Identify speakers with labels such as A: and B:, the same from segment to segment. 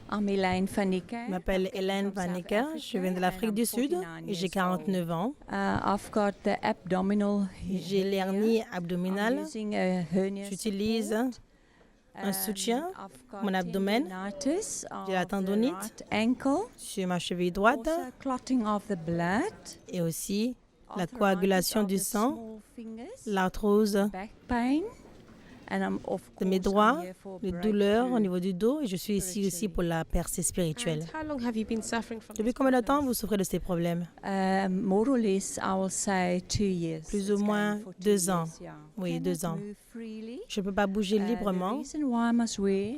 A: Je m'appelle Hélène Van Necker, je viens de l'Afrique du Sud et j'ai 49 ans. J'ai l'hernie abdominale. J'utilise un soutien pour mon abdomen. J'ai la tendinite sur ma cheville droite et aussi la coagulation du sang, l'arthrose de mes doigts, les douleurs au niveau du dos et je suis ici aussi pour la percée spirituelle. Depuis combien de temps vous souffrez de ces problèmes? Plus ou moins 2 ans. Oui, 2 ans. Je ne peux pas bouger librement.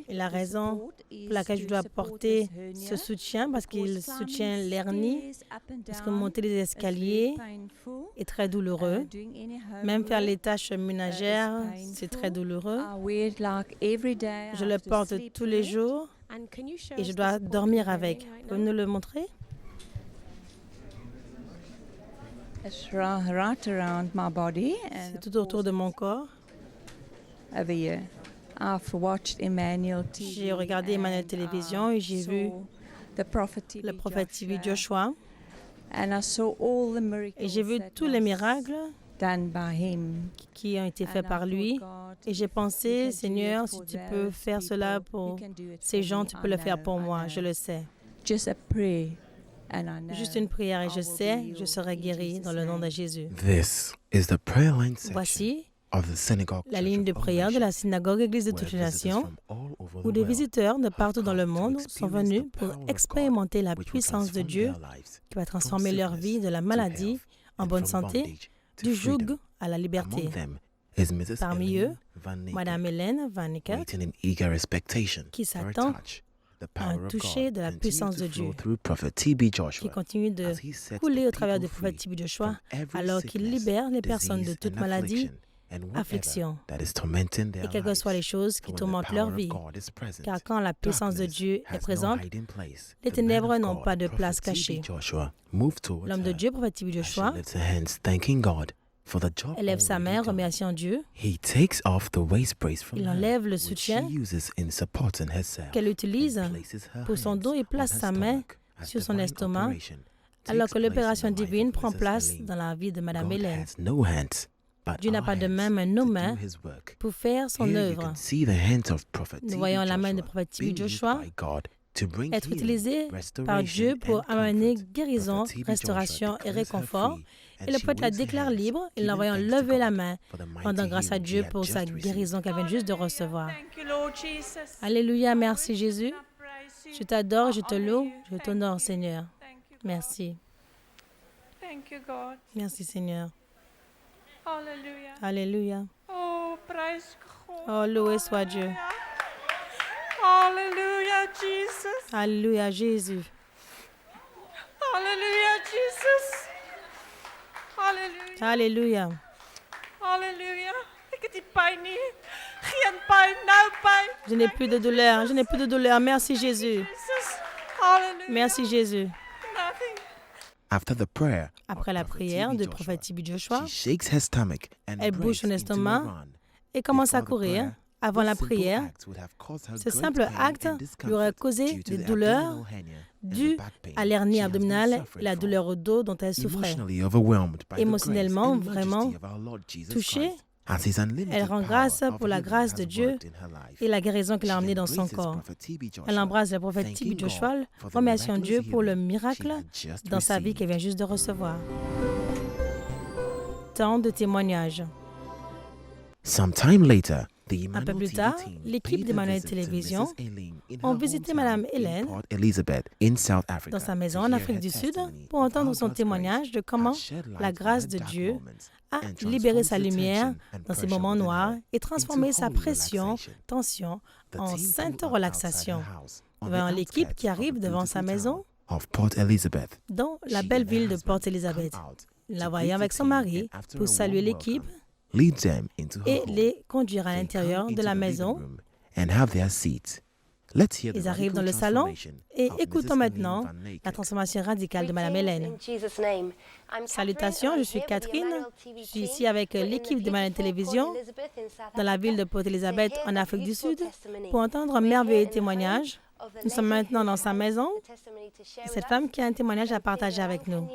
A: Et la raison pour laquelle je dois porter ce soutien, parce qu'il soutient l'hernie, parce que monter les escaliers est très douloureux. Même faire les tâches ménagères, c'est très douloureux. Je le porte tous les jours et je dois dormir avec. Pouvez-vous nous le montrer? C'est tout autour de mon corps. J'ai regardé Emmanuel Télévision et j'ai vu le prophète TV Joshua. Et j'ai vu tous les miracles qui ont été faits par lui. Et j'ai pensé, Seigneur, si tu peux faire cela pour ces gens, tu peux le faire pour moi, je le sais. Juste une prière et je sais, je serai guéri dans le nom de Jésus. Voici la ligne de prière de la synagogue Église de toutes les nations, où des visiteurs de partout dans le monde sont venus pour expérimenter la puissance de Dieu qui va transformer leur vie de la maladie en bonne santé, du joug à la liberté. Parmi eux, Mme Hélène Van Necker, qui s'attend à un toucher de la puissance de Dieu, qui continue de couler au travers du prophète T.B. Joshua, alors qu'il libère les personnes de toute maladie, affliction, et quelles que soient les choses qui tourmentent leur vie. Car quand la puissance de Dieu est présente, les ténèbres n'ont pas de place cachée. L'homme de Dieu, prophète T.B. Joshua, élève sa main, remerciant Dieu. Il enlève le soutien qu'elle utilise pour son dos et place sa main sur son estomac, alors que l'opération divine prend place dans la vie de Mme Hélène. Dieu n'a pas de main, mais nos mains pour faire son œuvre. Nous voyons la main du prophète T.B. Joshua être utilisée par Dieu pour amener guérison, restauration et réconfort. Et le prophète la déclare libre et l'envoyant lever la main, rendant grâce à Dieu pour sa guérison qu'elle vient juste de recevoir. Alléluia, merci Jésus. Je t'adore, je te loue, je t'honore Seigneur. Merci. Merci Seigneur. Alléluia. Oh, loué soit Dieu.
B: Alléluia, Jesus.
A: Alléluia, Jésus.
B: Alléluia, Jesus. Alléluia.
A: Alléluia.
B: Alléluia. Ik heb die pijn niet. Geen pijn, nou pijn.
A: Je n'ai plus de douleur, je n'ai plus de douleur. Merci Jésus.
B: Alléluia.
A: Merci Jésus.
B: Nothing.
A: Après la prière du prophète T.B. Joshua, elle
C: elle
A: bouge son estomac et commence à courir. Avant la prière, ce simple acte lui aurait causé des douleurs dues à l'hernie abdominale et la douleur au dos dont elle souffrait. Émotionnellement, vraiment touchée, elle rend grâce pour la grâce de Dieu et la guérison qu'il a emmenée dans son corps. Elle embrasse le prophète T.B. Joshua, remerciant Dieu pour le miracle dans sa vie qu'elle vient juste de recevoir. Tant de témoignages. Un peu plus tard, l'équipe d'Emmanuel Télévision ont visité Mme Hélène dans sa maison en Afrique du Sud pour entendre son témoignage de comment la grâce de Dieu a libéré sa lumière dans ces moments noirs et transformé sa pression, tension en sainte relaxation. Devant l'équipe qui arrive devant sa maison dans la belle ville de Port Elizabeth. La voyant avec son mari pour saluer l'équipe et les conduire à l'intérieur de la maison. Ils arrivent dans le salon et écoutons maintenant la transformation radicale de Mme Hélène. Salutations, je suis Catherine. Je suis ici avec l'équipe d'Emmanuel Télévision dans la ville de Port Elizabeth en Afrique du Sud pour entendre un merveilleux témoignage Nous sommes maintenant dans sa maison. Cette femme qui a un témoignage à partager avec nous.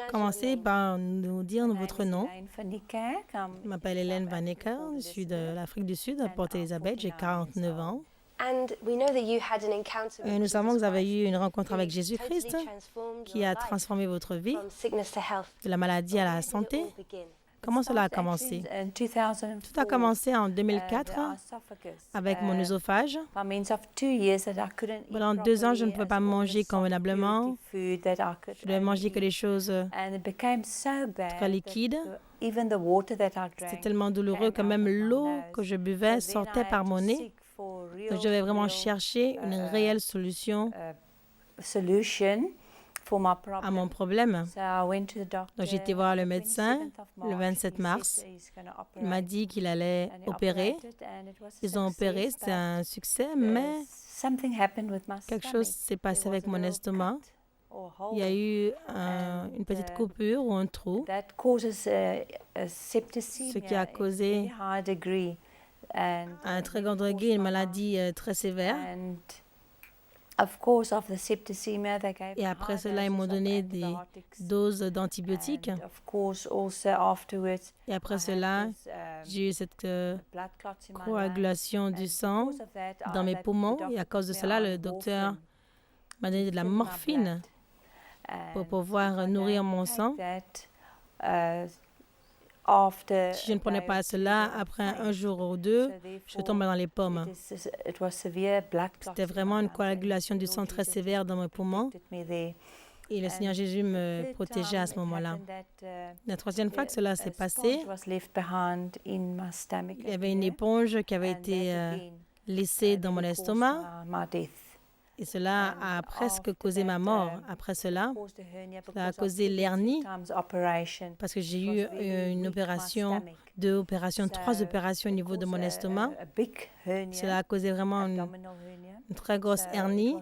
A: Commencez par nous dire votre nom. Je m'appelle Hélène Van Ecker, je suis de l'Afrique du Sud, à Port-Elizabeth, j'ai 49 ans. Et nous savons que vous avez eu une rencontre avec Jésus-Christ qui a transformé votre vie, de la maladie à la santé. Comment cela a commencé? Tout a commencé en 2004 avec mon œsophage. Pendant 2 ans, je ne pouvais pas manger convenablement. Je devais manger que des choses très liquides. C'était tellement douloureux que même l'eau que je buvais sortait par mon nez. Donc, je devais vraiment chercher une réelle solution à mon problème. Donc, j'ai été voir le médecin le 27 mars. Il m'a dit qu'il allait opérer. Ils ont opéré, c'était un succès, mais quelque chose s'est passé avec mon estomac. Il y a eu une petite coupure ou un trou, ce qui a causé à un très grand degré une maladie très sévère. Et après cela, ils m'ont donné des doses d'antibiotiques. Et après cela, j'ai eu cette coagulation du sang dans mes poumons. Et à cause de cela, le docteur m'a donné de la morphine pour pouvoir nourrir mon sang. Si je ne prenais pas cela, après un jour ou 2, je tombais dans les pommes. C'était vraiment une coagulation du sang très sévère dans mes poumons. Et le Seigneur Jésus me protégeait à ce moment-là. La 3e fois que cela s'est passé, il y avait une éponge qui avait été laissée dans mon estomac. Et cela a presque causé ma mort. Après cela, ça a causé l'hernie parce que j'ai eu une opération, 2 opérations, 3 opérations au niveau de mon estomac. Cela a causé vraiment une très grosse hernie.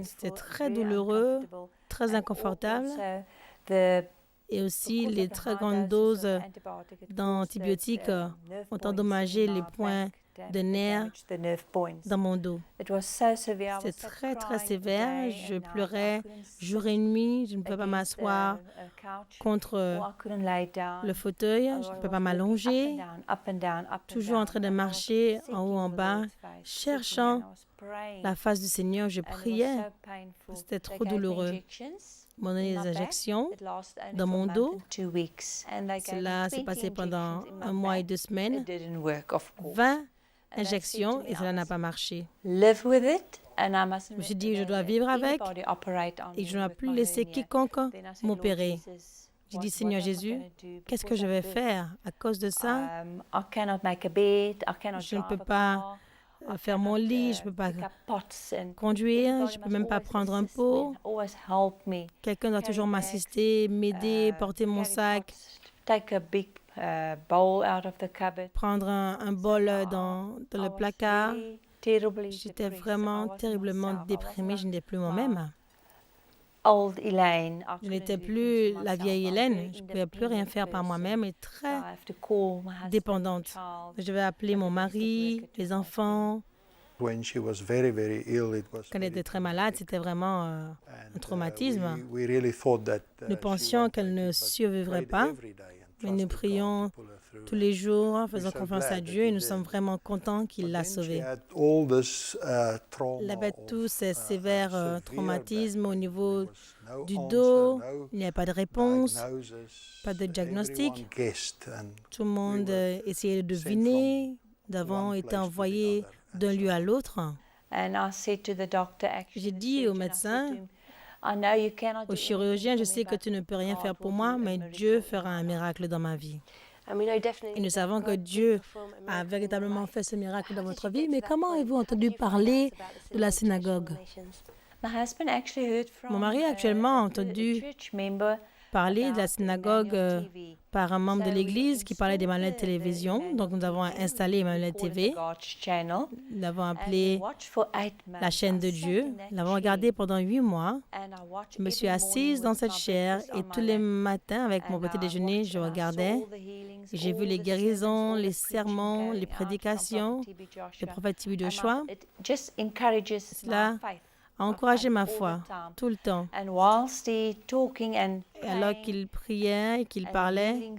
A: C'était très douloureux, très inconfortable. Et aussi, les très grandes doses d'antibiotiques ont endommagé les points de nerfs dans mon dos. C'est très, très sévère. Je pleurais jour et nuit. Je ne pouvais pas m'asseoir contre le fauteuil. Je ne pouvais pas m'allonger. Toujours en train de marcher en haut, en bas, cherchant la face du Seigneur. Je priais. C'était trop douloureux. Ils m'ont donné des injections dans mon dos. Cela s'est passé pendant 1 mois et 2 semaines. 20 injections et cela n'a pas marché. Je me suis dit, je dois vivre avec et je ne dois plus laisser quiconque m'opérer. J'ai dit, Seigneur Jésus, qu'est-ce que je vais faire à cause de ça? Je ne peux pas faire mon lit, je ne peux pas conduire, je ne peux même pas prendre un pot. Quelqu'un doit toujours m'assister, m'aider, porter mon sac, prendre un bol dans le placard. J'étais vraiment terriblement déprimée, je n'étais plus moi-même. Je n'étais plus la vieille Hélène, je ne pouvais plus rien faire par moi-même et très dépendante. Je devais appeler mon mari, les enfants. Quand elle était très malade, c'était vraiment un traumatisme. Nous pensions qu'elle ne survivrait pas, mais nous prions tous les jours, faisons confiance à Dieu et nous sommes vraiment contents qu'il l'a sauvée. Elle avait tous ces sévères traumatismes au niveau du dos, il n'y avait pas de réponse, pas de diagnostic. Tout le monde essayait de deviner, nous avons été envoyés d'un lieu à l'autre. J'ai dit au médecin, au chirurgien, je sais que tu ne peux rien faire pour moi, mais Dieu fera un miracle dans ma vie. Et nous savons que Dieu a véritablement fait ce miracle dans votre vie, mais comment avez-vous entendu parler de la synagogue? Mon mari a actuellement entendu parlé de la synagogue par un membre de l'Église qui parlait d'Emmanuel Télévision. Donc, nous avons installé Emmanuel TV. Nous l'avons appelé la chaîne de Dieu. Nous l'avons regardé pendant 8 mois. Je me suis assise dans cette chaire et tous les matins, avec mon petit déjeuner, je regardais. Et j'ai vu les guérisons, les sermons, les prédications, le prophète T.B. Joshua. Cela a encouragé ma foi tout le temps. Et alors qu'il priait et qu'il parlait,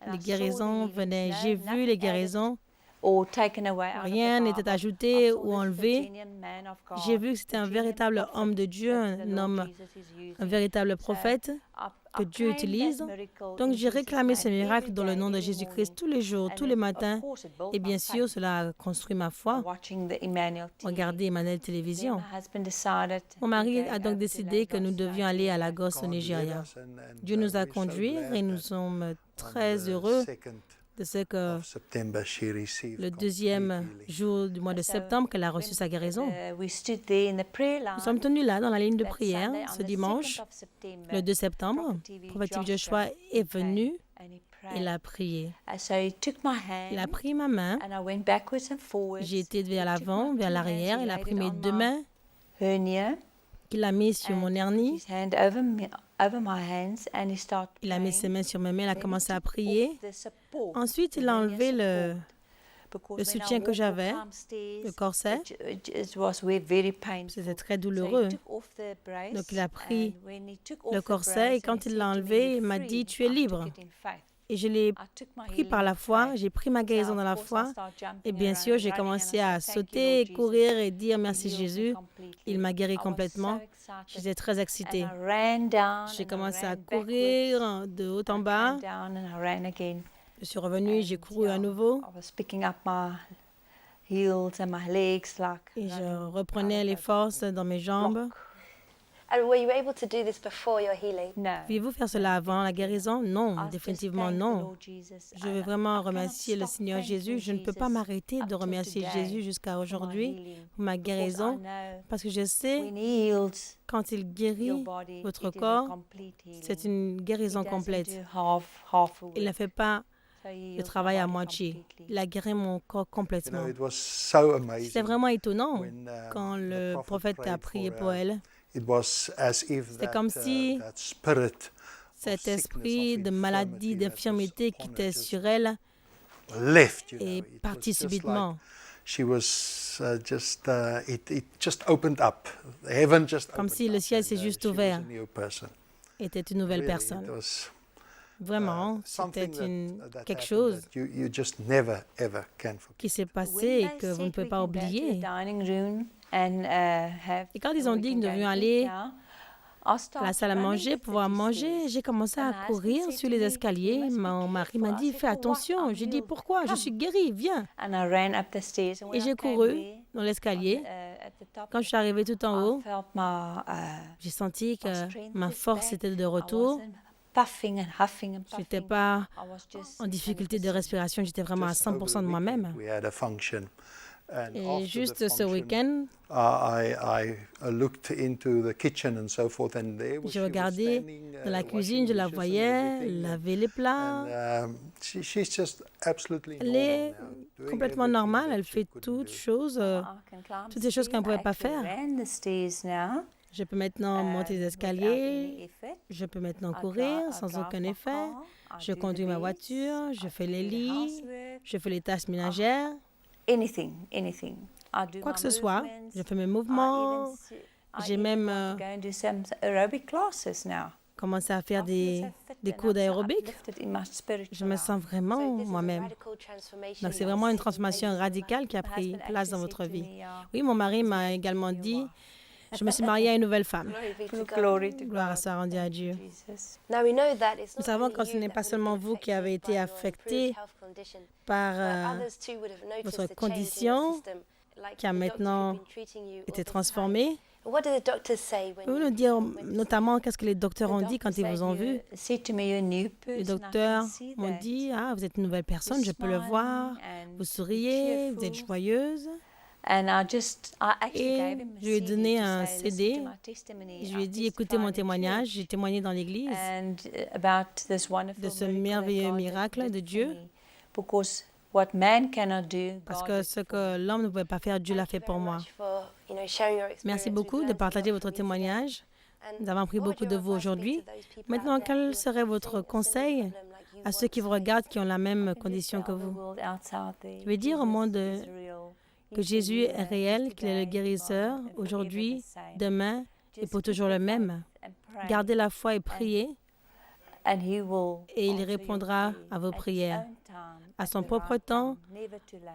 A: les guérisons venaient. J'ai vu les guérisons. Rien n'était ajouté ou enlevé. J'ai vu que c'était un véritable homme de Dieu, un véritable prophète que Dieu utilise. Donc, j'ai réclamé ce miracle dans le nom de Jésus-Christ tous les jours, tous les matins. Et bien sûr, cela a construit ma foi. Regardez Emmanuel Télévision. Mon mari a donc décidé que nous devions aller à Lagos, au Nigeria. Dieu nous a conduits et nous sommes très heureux de ce que le 2e jour du mois de septembre qu'elle a reçu sa guérison. Nous sommes tenus là dans la ligne de prière ce dimanche, le 2 septembre. Le prophète T.B. Joshua est venu et il a prié. Il a pris ma main. J'ai été vers l'avant, vers l'arrière. Il a pris mes 2 mains. Il a mis sur mon hernie. Il a mis ses mains sur mes mains. Il a commencé à prier. Ensuite, il a enlevé le soutien que j'avais, le corset. C'était très douloureux. Donc, il a pris le corset et quand il l'a enlevé, il m'a dit, « Tu es libre ». Et je l'ai pris par la foi, j'ai pris ma guérison dans la foi. Et bien sûr, j'ai commencé à sauter, courir et dire merci Jésus. Il m'a guéri complètement. J'étais très excitée. J'ai commencé à courir de haut en bas. Je suis revenue, j'ai couru à nouveau. Et je reprenais les forces dans mes jambes. Pouviez-vous faire cela avant la guérison? Non, définitivement non. Je veux vraiment remercier le Seigneur Jésus. Je ne peux pas m'arrêter de remercier Jésus jusqu'à aujourd'hui pour ma guérison parce que je sais, quand il guérit votre corps, c'est une guérison complète. Il ne fait pas le travail à moitié. Il a guéri mon corps complètement. C'était vraiment étonnant quand le prophète a prié pour elle. C'est comme si cet esprit de maladie, d'infirmité qui était sur elle est parti subitement. Comme si le ciel s'est juste ouvert. Était une nouvelle personne. Vraiment, c'était quelque chose qui s'est passé et que vous ne pouvez pas oublier. Et quand ils ont dit que nous devions aller à la salle à manger, pouvoir manger, j'ai commencé à courir sur les escaliers. Mon mari m'a dit, fais attention. J'ai dit, pourquoi? Je suis guérie, viens. Et j'ai couru dans l'escalier. Quand je suis arrivée tout en haut, j'ai senti que ma force était de retour. Je n'étais pas en difficulté de respiration, j'étais vraiment à 100% de moi-même. Et juste ce week-end, j'ai regardé dans la cuisine, je la voyais laver les plats. Elle est complètement normale, elle fait toutes ces choses qu'elle ne pouvait pas faire. Je peux maintenant monter les escaliers, je peux maintenant courir sans aucun effet. Je conduis ma voiture, je fais les lits, je fais les tâches ménagères. Quoi que ce soit, je fais mes mouvements. J'ai même commencé à faire des cours d'aérobic. Je me sens vraiment moi-même. Donc, c'est vraiment une transformation radicale qui a pris place dans votre vie. Oui, mon mari m'a également dit, je me suis mariée à une nouvelle femme. Gloire soit rendue à Dieu. Nous savons que ce n'est pas seulement vous qui avez été affecté par votre condition qui a maintenant été transformée. Pouvez-vous nous dire notamment qu'est-ce que les docteurs ont dit quand ils vous ont vu? Les docteurs m'ont dit, ah, vous êtes une nouvelle personne, je peux le voir, vous souriez, vous êtes joyeuse. Et je lui ai donné un CD. Je lui ai dit, écoutez mon témoignage. J'ai témoigné dans l'église de ce merveilleux miracle de Dieu. Parce que ce que l'homme ne pouvait pas faire, Dieu l'a fait pour moi. Merci beaucoup de partager votre témoignage. Nous avons appris beaucoup de vous aujourd'hui. Maintenant, quel serait votre conseil à ceux qui vous regardent, qui ont la même condition que vous? Je vais dire au monde que Jésus est réel, qu'il est le guérisseur, aujourd'hui, demain et pour toujours le même. Gardez la foi et priez, et il répondra à vos prières. À son propre temps,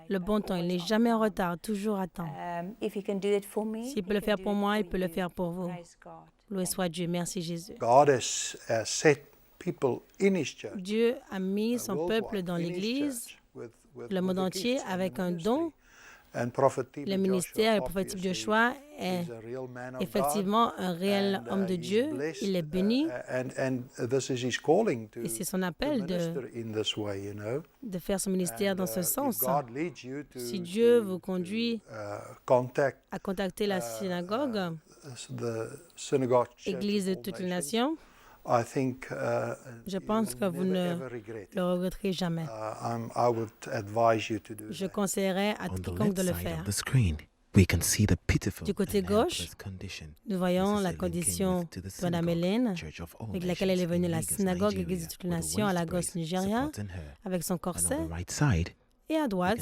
A: le bon temps. Il n'est jamais en retard, toujours à temps. S'il peut le faire pour moi, il peut le faire pour vous. Loué soit Dieu. Merci Jésus. Dieu a mis son peuple dans l'Église, le monde entier, avec un don. Le ministère, le prophète Joshua est effectivement un réel homme de Dieu. Il est béni. Et c'est son appel de faire son ministère dans ce sens. Si Dieu vous conduit à contacter la synagogue, Église de toutes les nations, je pense que vous ne le regretterez jamais. Je conseillerais à quiconque de le faire. Du côté gauche, nous voyons la condition de Mme Hélène, avec laquelle elle est venue à la synagogue Église de toutes les nations à Lagos, Nigeria, avec son corset. Et à droite,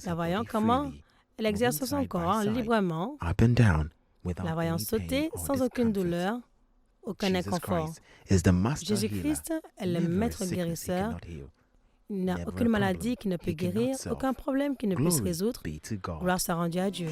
A: la voyons comment elle exerce son corps librement, la voyons sauter sans aucune douleur, aucun inconfort. Jésus-Christ est le maître guérisseur. Il n'y a aucune maladie qui ne peut guérir, aucun problème qui ne puisse résoudre. Gloire soit rendue à Dieu.